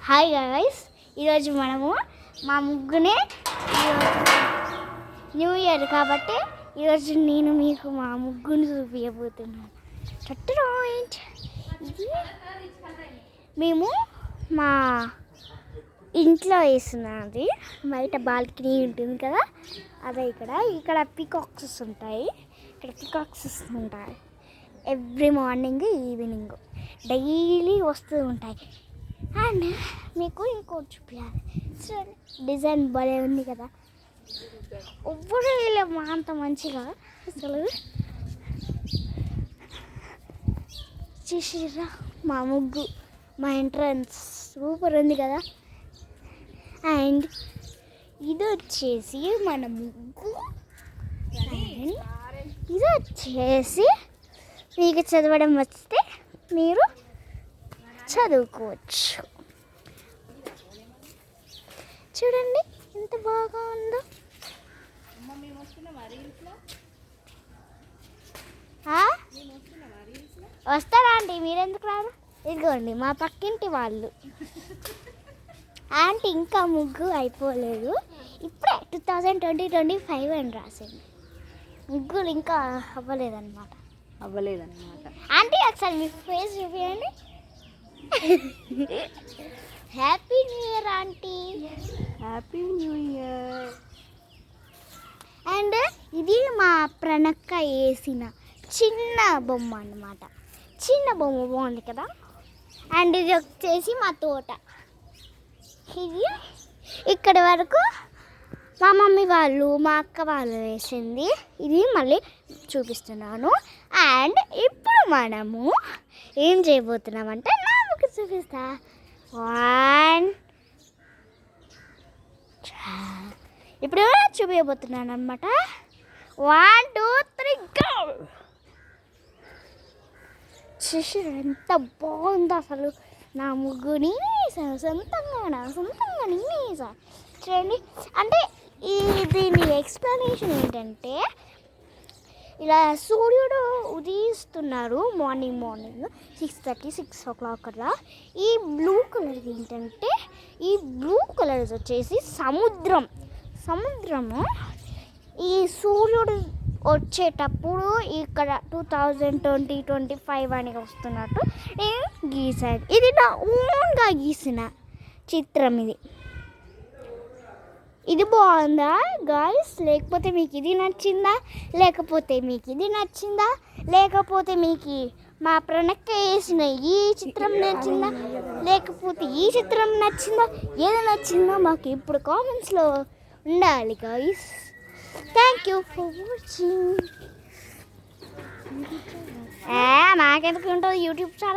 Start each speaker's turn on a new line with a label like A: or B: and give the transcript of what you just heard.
A: Hi guys, ఈరోజు మనము మా ముగ్గునే న్యూ ఇయర్ కాబట్టి ఈరోజు నేను మీకు మా ముగ్గుని చూపించబోతున్నాను. ఇది మేము మా ఇంట్లో వేస్తున్నది. బయట బాల్కనీ ఉంటుంది కదా, అదే ఇక్కడ పికాక్స్ ఉంటాయి. ఎవ్రీ మార్నింగ్ ఈవినింగ్ డైలీ వస్తూ ఉంటాయి. అండ్ మీకు ఇంకోటి చూపించాలి. డిజైన్ భలే ఉంది కదా, ఎవ్వరు వేయలేము అంత మంచిగా. అసలు చూసిరా మా ముగ్గు, మా ఎంట్రన్స్ సూపర్ ఉంది కదా. అండ్ ఇది వచ్చేసి మన ముగ్గు. ఇది వచ్చేసి మీకు చదవడం వస్తే మీరు చదువుకోవచ్చు. చూడండి ఎంత బాగా ఉందో. వస్తారా అండి, మీరెందుకు రారు? ఇదిగోండి మా పక్కింటి వాళ్ళు. ఆంటీ ఇంకా ముగ్గు అయిపోలేదు, ఇప్పుడే 2025 అని రాసింది. ముగ్గులు ఇంకా అవ్వలేదన్నమాట. ఆంటీ ఒకసారి మీ ఫేస్ చూపించండి. Happy new year aunty.
B: Happy new year.
A: And ఇది మా ప్రణక్క వేసిన చిన్న బొమ్మ అన్నమాట. చిన్న బొమ్మ బాగుంది కదా. అండ్ ఇది వచ్చేసి మా తోట. ఇది ఇక్కడి వరకు మా మమ్మీ వాళ్ళు, మా అక్క వాళ్ళు వేసింది. ఇది మళ్ళీ చూపిస్తున్నాను. అండ్ ఇప్పుడు మనము ఏం చేయబోతున్నామంటే నా ముగ్గు చూపిస్తా. ఇప్పుడు చూపించబోతున్నాను అనమాట. 1 2 3 గో. చూసి ఎంత బాగుందో అసలు. నా ముగ్గు నేనే వేసాను, సొంతంగా నేనే వేసాను. చూడండి, అంటే దీని ఎక్స్ప్లెనేషన్ ఏంటంటే, ఇలా సూర్యుడు ఉదయిస్తున్నారు మార్నింగ్ 6:30 6 o'clock అలా. ఈ బ్లూ కలర్ ఏంటంటే, ఈ బ్లూ కలర్స్ వచ్చేసి సముద్రము. ఈ సూర్యుడు వచ్చేటప్పుడు ఇక్కడ 2025 అని వస్తున్నట్టు నేను గీసాను. ఇది నా ఓన్గా గీసిన చిత్రం. ఇది బాగుందా గాయ్స్? లేకపోతే మీకు ఇది నచ్చిందా? లేకపోతే మీకు మా ప్రణక్క వేసిన ఈ చిత్రం నచ్చిందా? లేకపోతే ఈ చిత్రం నచ్చిందా? ఏది నచ్చిందో మాకు ఇప్పుడు కామెంట్స్లో ఉండాలి guys. Thank you for watching. నాకెందుకు ఉంటుంది యూట్యూబ్ ఛానల్.